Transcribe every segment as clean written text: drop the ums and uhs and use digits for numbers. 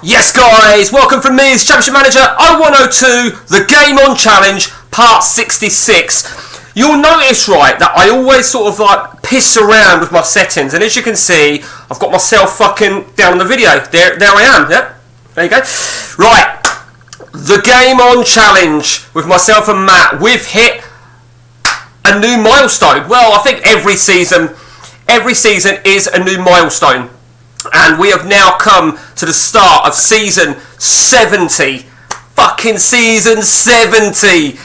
Yes guys, welcome from me as Championship Manager 0102, the Game On Challenge, part 66. You'll notice, right, that I always sort of like piss around with my settings, and as you can see, I've got myself fucking down in the video. There I am, yep, there you go. Right, the Game On Challenge with myself and Matt, we've hit a new milestone. Well, I think every season is a new milestone. And we have now come to the start of season 70. Fucking season 70.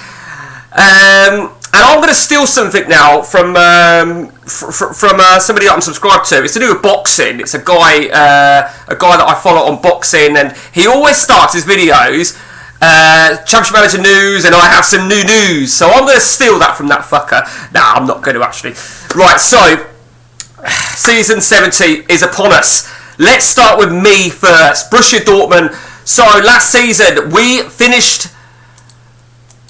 And I'm going to steal something now from somebody that I'm subscribed to. It's to do with boxing. It's a guy that I follow on boxing, and he always starts his videos, Championship Manager news, and I have some new news. So I'm going to steal that from that fucker. Nah, I'm not going to actually. Right, so season 70 is upon us. Let's start with me first. Borussia Dortmund. So last season we finished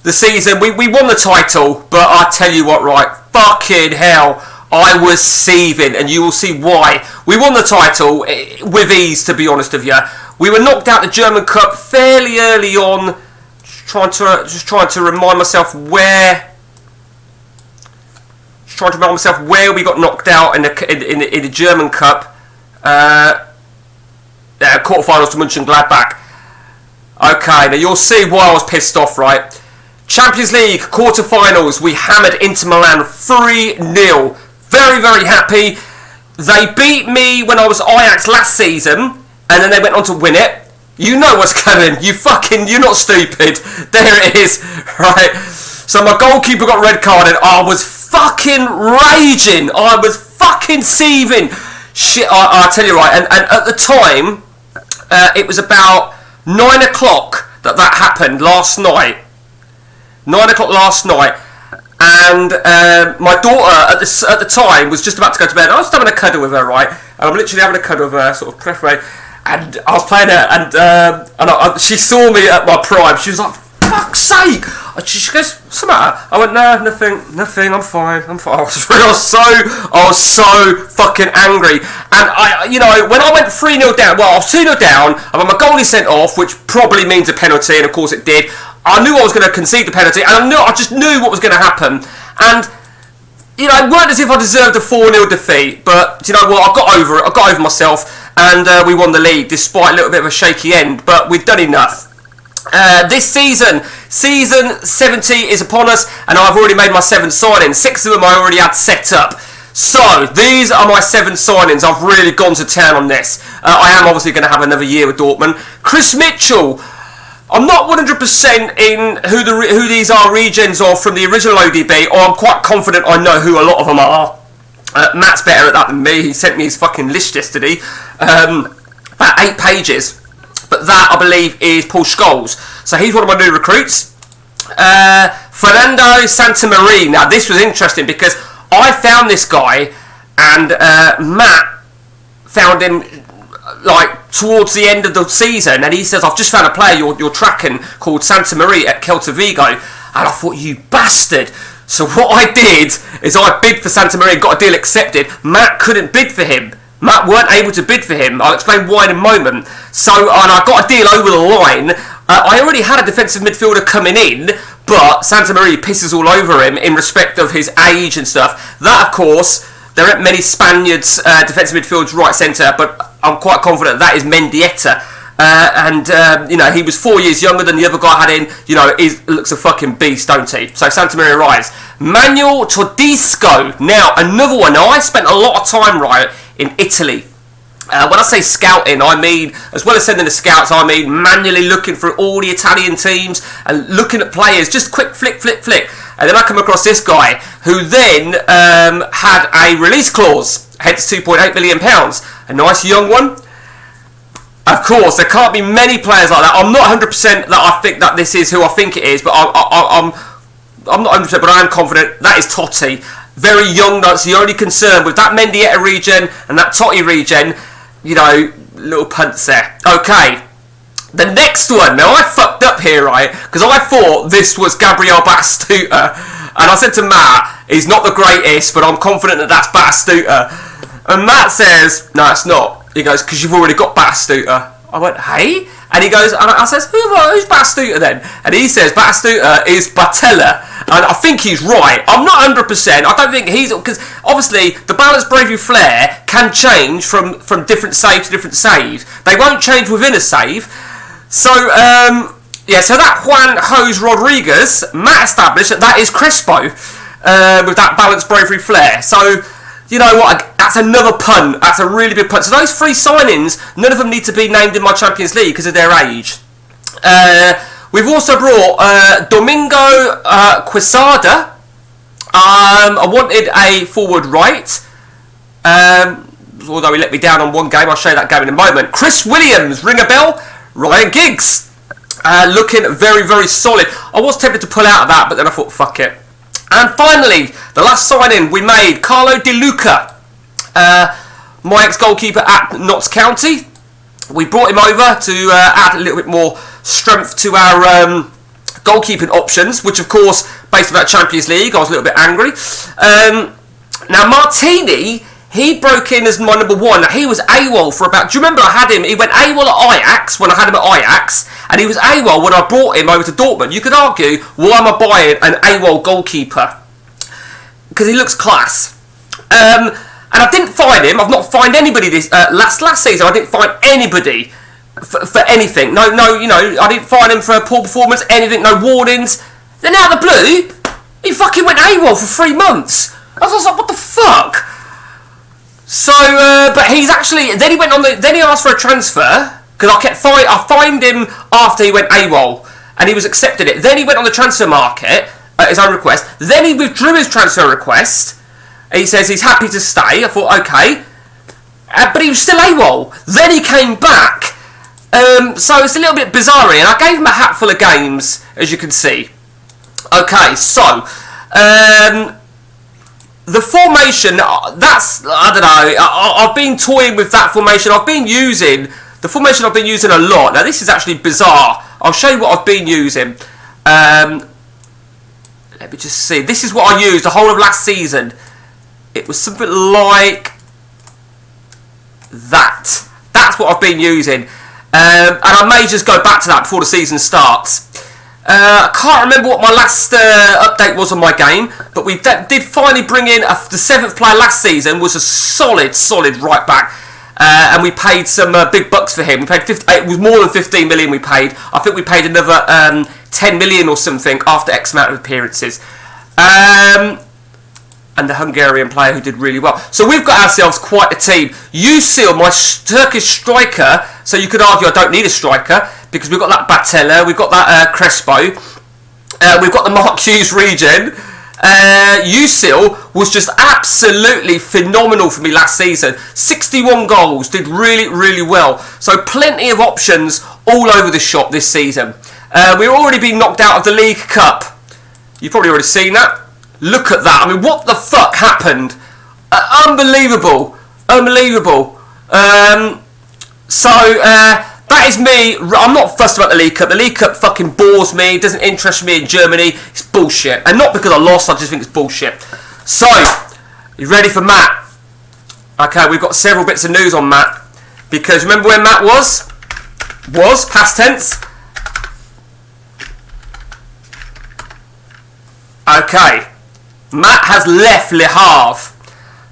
the season. We won the title, but I tell you what, right? Fucking hell, I was seething, and you will see why. We won the title with ease, to be honest with you. We were knocked out the German Cup fairly early on. Just trying to remind myself where. Trying to remind myself where we got knocked out in the German Cup. Quarterfinals to Mönchengladbach. Okay, now you'll see why I was pissed off, right? Champions League quarterfinals, we hammered Inter Milan 3-0. Very, very happy. They beat me when I was Ajax last season, and then they went on to win it. You know what's coming. You're not stupid. There it is, right? So my goalkeeper got red carded. I was fucking raging. I was fucking seething. Shit, I tell you right. And at the time, it was about 9 o'clock that happened last night. 9 o'clock last night. And my daughter at the time was just about to go to bed. I was having a cuddle with her, right? And I'm literally having a cuddle with her, sort of preferably. And I was playing her, and she saw me at my prime. She was like, fuck's sake! She goes, what's the matter? I went, no, nothing, I'm fine. I was so fucking angry. And when I went 3-0 down, well, I was 2-0 down, and my goalie sent off, which probably means a penalty, and of course it did. I knew I was going to concede the penalty, and I just knew what was going to happen. And, it weren't as if I deserved a 4-0 defeat, but, you know what, I got over it, I got over myself, and we won the league, despite a little bit of a shaky end, but we've done enough. This season 70 is upon us, and I've already made my 7 signings. 6 of them I already had set up. So, these are my 7 signings. I've really gone to town on this. I am obviously going to have another year with Dortmund. Chris Mitchell. I'm not 100% in who these are regens of from the original ODB, or I'm quite confident I know who a lot of them are. Matt's better at that than me. He sent me his fucking list yesterday. About 8 pages. But that, I believe, is Paul Scholes. So he's one of my new recruits. Fernando Santamaria. Now, this was interesting because I found this guy, and Matt found him like towards the end of the season, and he says, I've just found a player you're tracking called Santamaria at Celta Vigo. And I thought, you bastard. So what I did is I bid for Santamaria and got a deal accepted. Matt couldn't bid for him. Matt weren't able to bid for him. I'll explain why in a moment. So, and I got a deal over the line. I already had a defensive midfielder coming in, but Santamaria pisses all over him in respect of his age and stuff. That, of course, there aren't many Spaniards defensive midfielders right centre, but I'm quite confident that is Mendieta. He was 4 years younger than the other guy I had in. He looks a fucking beast, don't he? So Santamaria arrives. Manuel Todisco. Now, another one. Now, I spent a lot of time, right, in Italy. When I say scouting, I mean, as well as sending the scouts, I mean manually looking through all the Italian teams and looking at players, just quick flick. And then I come across this guy who then had a release clause, hence £2.8 million. A nice young one. Of course, there can't be many players like that. I'm not 100% that I think that this is who I think it is, but I'm not 100%, but I am confident that is Totti. Very young, that's the only concern with that Mendieta regen and that Totti regen. Little punts there. Okay, the next one. Now, I fucked up here, right? Because I thought this was Gabriel Batistuta. And I said to Matt, he's not the greatest, but I'm confident that that's Batistuta. And Matt says, no, it's not. He goes, because you've already got Batistuta. I went, hey? And he goes, and I says, who's Batistuta then? And he says, Batistuta is Batella. And I think he's right. I'm not 100%. I don't think he's... Because obviously, the balance, bravery, flair can change from different save to different save. They won't change within a save. So, yeah, so that Juan Jose Rodriguez, Matt established that is Crespo with that balance, bravery, flair. So... You know what, that's another punt. That's a really big punt. So those 3 signings, none of them need to be named in my Champions League because of their age. We've also brought Domingo Quesada. I wanted a forward right. Although he let me down on one game. I'll show you that game in a moment. Chris Williams, ring a bell. Ryan Giggs. Looking very, very solid. I was tempted to pull out of that, but then I thought, fuck it. And finally, the last signing we made, Carlo Di Luca, my ex-goalkeeper at Notts County. We brought him over to add a little bit more strength to our goalkeeping options, which of course, based on that Champions League, I was a little bit angry. Now, Martini, he broke in as my number 1. Now, he was AWOL for about... Do you remember I had him? He went AWOL at Ajax, when I had him at Ajax, and he was AWOL when I brought him over to Dortmund. You could argue, why am I buying an AWOL goalkeeper? Because he looks class. And I didn't find him. I've not found anybody this... last season, I didn't find anybody for anything. No, you know, I didn't find him for a poor performance, anything, no warnings. Then out of the blue, he fucking went AWOL for 3 months. I was like, what the fuck? So, but he's actually... Then he went on the... Then he asked for a transfer, because I find him after he went AWOL, and he was accepted it. Then he went on the transfer market at his own request. Then he withdrew his transfer request. He says he's happy to stay. I thought, okay. But he was still AWOL. Then he came back. So it's a little bit bizarre, and I gave him a hatful of games, as you can see. Okay, so... the formation, that's, I don't know, I've been toying with that formation. I've been using, the formation I've been using a lot. Now this is actually bizarre. I'll show you what I've been using. Let me just see. This is what I used the whole of last season. It was something like that. That's what I've been using. And I may just go back to that before the season starts. I can't remember what my last update was on my game, but we did finally bring in the 7th player last season. Was a solid right back, and we paid some big bucks for him. We paid it was more than 15 million. We paid. I think we paid another 10 million or something after X amount of appearances. And the Hungarian player who did really well. So we've got ourselves quite a team. Yusil, my Turkish striker. So you could argue I don't need a striker, because we've got that Batella, we've got that Crespo, we've got the Mark Hughes regen. Yusil was just absolutely phenomenal for me last season. 61 goals, did really well. So plenty of options all over the shop this season. We've already been knocked out of the League Cup. You've probably already seen that. Look at that. I mean, what the fuck happened? Unbelievable. That is me. I'm not fussed about the League Cup. The League Cup fucking bores me. It doesn't interest me in Germany. It's bullshit. And not because I lost, I just think it's bullshit. So, you ready for Matt? Okay, we've got several bits of news on Matt. Because remember where Matt was? Past tense. Okay. Matt has left Le Havre.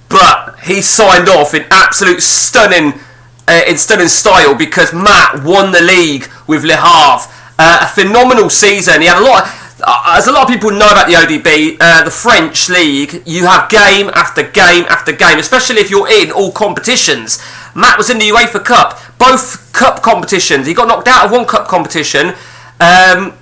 But he signed off in absolute stunning style, because Matt won the league with Le Havre. A phenomenal season. He had a lot as a lot of people know about the ODB, the French league, you have game after game after game, especially if you're in all competitions. Matt was in the UEFA Cup, both cup competitions. He got knocked out of one cup competition, but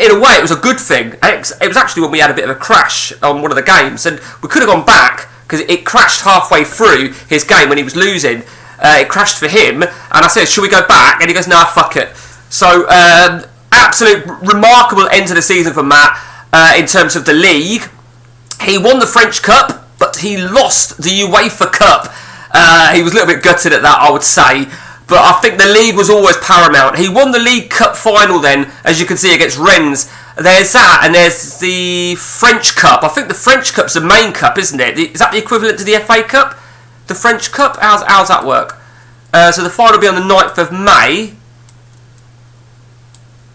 in a way it was a good thing. It was actually when we had a bit of a crash on one of the games, and we could have gone back, because it crashed halfway through his game when he was losing. It crashed for him, and I said, should we go back? And he goes, nah, fuck it. So, absolute remarkable end to the season for Matt in terms of the league. He won the French Cup, but he lost the UEFA Cup. He was a little bit gutted at that, I would say. But I think the league was always paramount. He won the League Cup final then, as you can see, against Rennes. There's that, and there's the French Cup. I think the French Cup's the main cup, isn't it? Is that the equivalent to the FA Cup? The French Cup? How's that work? So the final will be on the 9th of May.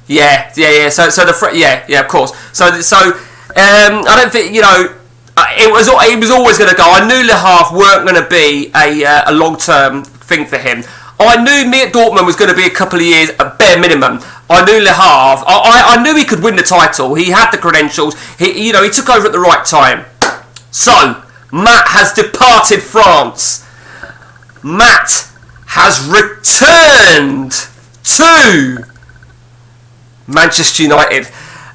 Yeah. So of course. So I don't think, you know, it was always going to go. I knew Le Havre weren't going to be a long-term thing for him. I knew me at Dortmund was going to be a couple of years at bare minimum. I knew Le Havre. I knew he could win the title. He had the credentials. He took over at the right time. So Matt has departed France. Matt has returned to Manchester United.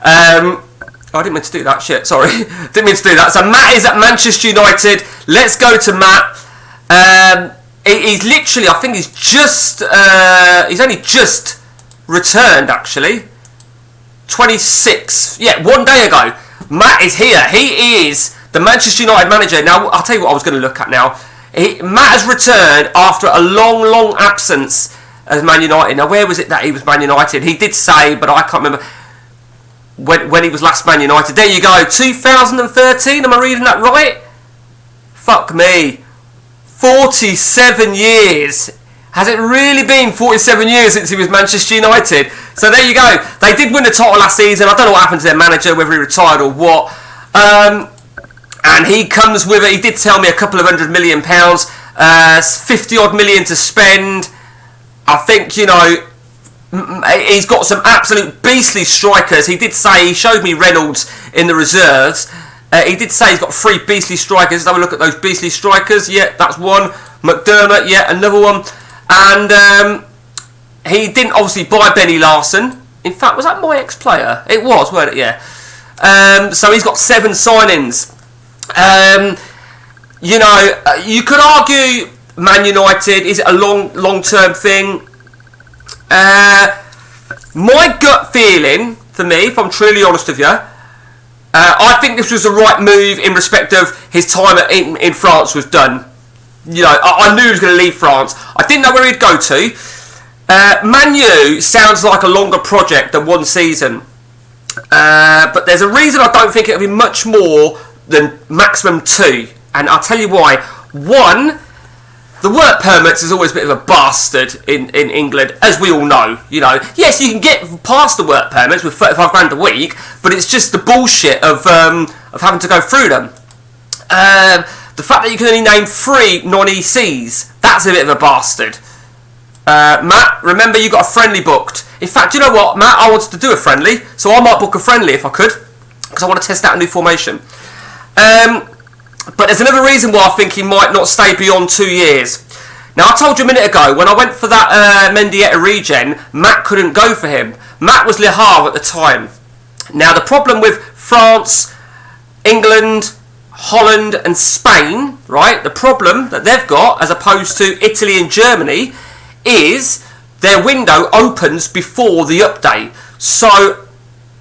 I didn't mean to do that. Shit, sorry. Didn't mean to do that. So Matt is at Manchester United. Let's go to Matt. He's literally, I think he's only just returned, actually. 26. Yeah, 1 day ago. Matt is here. He is the Manchester United manager. Now, I'll tell you what I was going to look at now. Matt has returned after a long absence as Man United. Now, where was it that he was Man United? He did say, but I can't remember when he was last Man United. There you go, 2013, am I reading that right? Fuck me. 47 years. Has it really been 47 years since he was Manchester United? So there you go. They did win the title last season. I don't know what happened to their manager, whether he retired or what. And he comes with it. He did tell me a couple of £100 million, 50 odd million to spend. I think, you know, he's got some absolute beastly strikers. He did say, he showed me Reynolds in the reserves. He did say he's got 3 beastly strikers. Let's have a look at those beastly strikers. Yeah, that's one. McDermott, yeah, another one. And he didn't obviously buy Benny Larson. In fact, was that my ex-player? It was, weren't it? Yeah. So he's got 7 signings. You know, you could argue Man United, is it a long-term thing? My gut feeling, for me, if I'm truly honest with you, I think this was the right move in respect of his time in France was done. You know, I knew he was going to leave France. I didn't know where he'd go to. Man U sounds like a longer project than 1 season. But there's a reason I don't think it'll be much more than maximum 2. And I'll tell you why. 1, the work permits is always a bit of a bastard in England, as we all know. You know, yes, you can get past the work permits with 35 grand a week, but it's just the bullshit of having to go through them. The fact that you can only name 3 non-ECs, that's a bit of a bastard. Matt, remember you got a friendly booked. In fact, you know what, Matt, I wanted to do a friendly, so I might book a friendly if I could, because I want to test out a new formation. But there's another reason why I think he might not stay beyond 2 years. Now, I told you a minute ago, when I went for that Mendieta regen, Matt couldn't go for him. Matt was Le Havre at the time. Now, the problem with France, England, Holland and Spain, right, the problem that they've got, as opposed to Italy and Germany, is their window opens before the update. So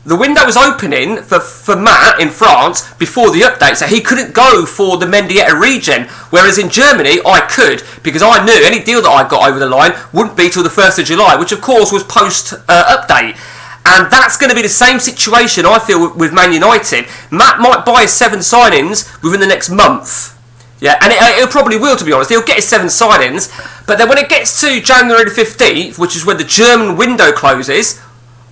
the window was opening for Matt in France before the update, so he couldn't go for the Mendieta regen, whereas in Germany I could, because I knew any deal that I got over the line wouldn't be till the 1st of July, which of course was post-update. And that's going to be the same situation, I feel, with Man United. Matt might buy his 7 signings within the next month. Yeah, and it probably will, to be honest. He'll get his 7 signings, but then when it gets to January the 15th, which is when the German window closes,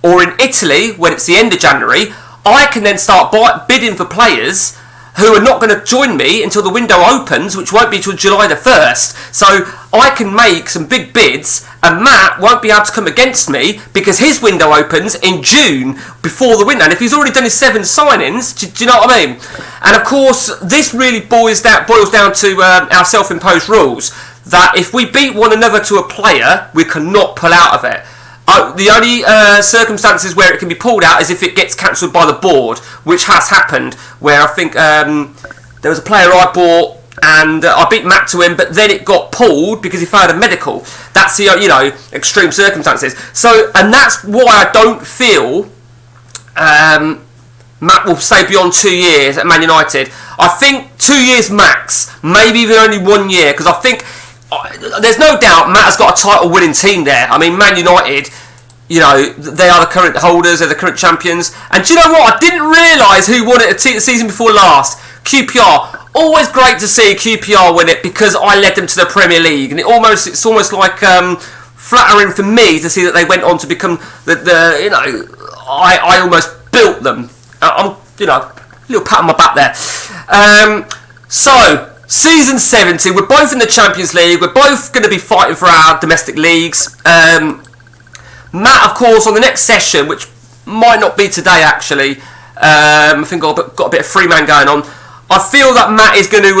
or in Italy, when it's the end of January, I can then start bidding for players who are not going to join me until the window opens, which won't be till July the 1st. So I can make some big bids, and Matt won't be able to come against me because his window opens in June before the window. And if he's already done his 7 signings, do you know what I mean? And of course, this really boils down to our self-imposed rules, that if we beat one another to a player, we cannot pull out of it. The only circumstances where it can be pulled out is if it gets cancelled by the board, which has happened, where I think there was a player I bought and I beat Matt to him, but then it got pulled because he failed a medical. That's the, you know, extreme circumstances. So, and that's why I don't feel Matt will stay beyond 2 years at Man United. I think 2 years max, maybe even only 1 year, because I think there's no doubt Matt has got a title-winning team there. I mean, Man United, you know, they are the current holders, they're the current champions. And do you know what? I didn't realise who won it the season before last. QPR, always great to see QPR win it because I led them to the Premier League, and it's almost like flattering for me to see that they went on to become I almost built them. I'm a little pat on my back there. So season 70, we're both in the Champions League. We're both going to be fighting for our domestic leagues. Matt, of course, on the next session, which might not be today actually. I think I've got a bit of free man going on. I feel that Matt is going to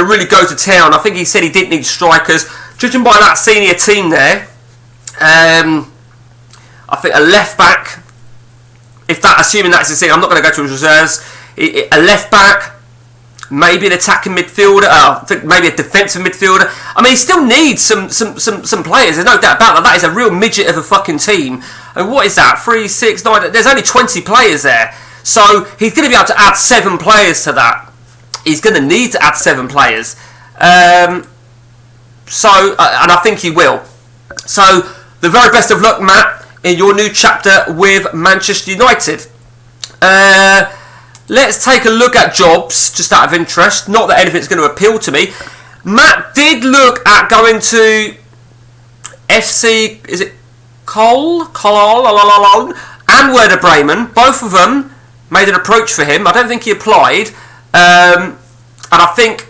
really go to town. I think he said he didn't need strikers. Judging by that senior team there, I think a left back. Assuming that's his thing, I'm not going to go to his reserves. A left back, maybe an attacking midfielder. I think maybe a defensive midfielder. I mean, he still needs some players. There's no doubt about that. That is a real midget of a fucking team. And what is that? 3, 6, 9. There's only 20 players there. So he's going to be able to add 7 players to that. He's going to need to add 7 players. And I think he will. So the very best of luck, Matt, in your new chapter with Manchester United. Let's take a look at jobs, just out of interest. Not that anything's going to appeal to me. Matt did look at going to FC, is it Cole and Werder Bremen. Both of them made an approach for him. I don't think he applied. And I think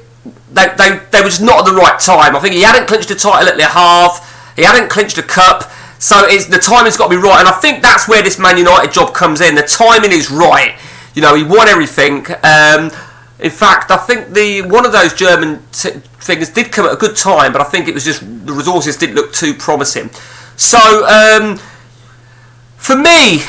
they were just not at the right time. I think he hadn't clinched a title at Le Havre. He hadn't clinched a cup. So the timing's got to be right. And I think that's where this Man United job comes in. The timing is right. He won everything. In fact, I think one of those German things did come at a good time, but I think it was just the resources didn't look too promising. So for me,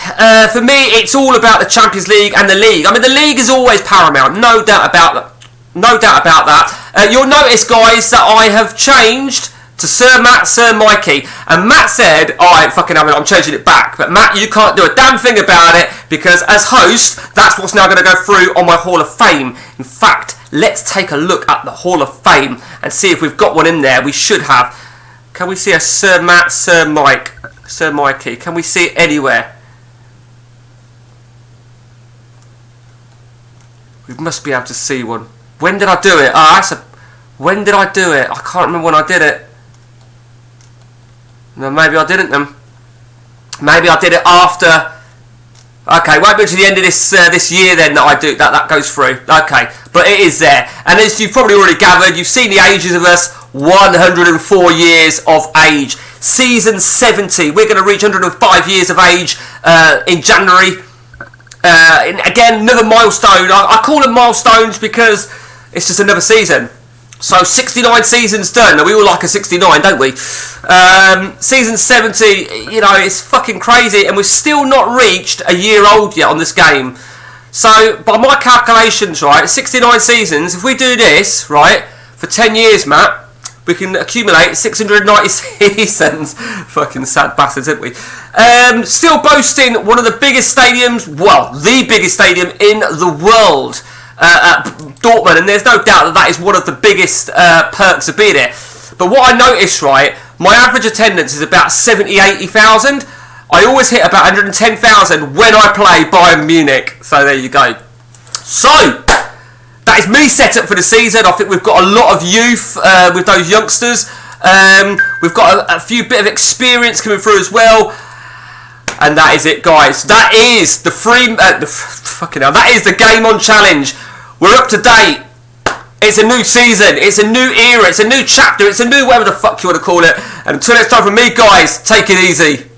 it's all about the Champions League and the league. I mean, the league is always paramount, no doubt about that. No doubt about that. You'll notice, guys, that I have changed to Sir Matt, Sir Mikey. And Matt said, I'm changing it back. But Matt, you can't do a damn thing about it because as host, that's what's now going to go through on my Hall of Fame. In fact, let's take a look at the Hall of Fame and see if we've got one in there. We should have. Can we see a Sir Matt, Sir Mike, Sir Mikey? Can we see it anywhere? We must be able to see one. When did I do it? When did I do it? I can't remember when I did it. No, maybe I didn't then. Maybe I did it after. Okay, won't be to the end of this year then that I do that goes through. Okay, but it is there. And as you've probably already gathered, you've seen the ages of us. 104 years of age. Season 70. We're going to reach 105 years of age in January. Again, another milestone. I call them milestones because it's just another season. So 69 seasons done. Now, we all like a 69, don't we? Season 70, it's fucking crazy, and we've still not reached a year old yet on this game. So, by my calculations, right, 69 seasons, if we do this, right, for 10 years, Matt, we can accumulate 690 seasons. Fucking sad bastards, aren't we? Still boasting one of the biggest stadiums, well, the biggest stadium in the world. At Dortmund, and there's no doubt that is one of the biggest perks of being there. But what I noticed, right, my average attendance is about 70,000-80,000. I always hit about 110,000 when I play Bayern Munich. So there you go. So that is me set up for the season. I think we've got a lot of youth with those youngsters. We've got a few bit of experience coming through as well. And that is it, guys. That is the that is the Game On Challenge. We're up to date. It's a new season. It's a new era. It's a new chapter. It's a new whatever the fuck you want to call it. And until next time from me, guys, take it easy.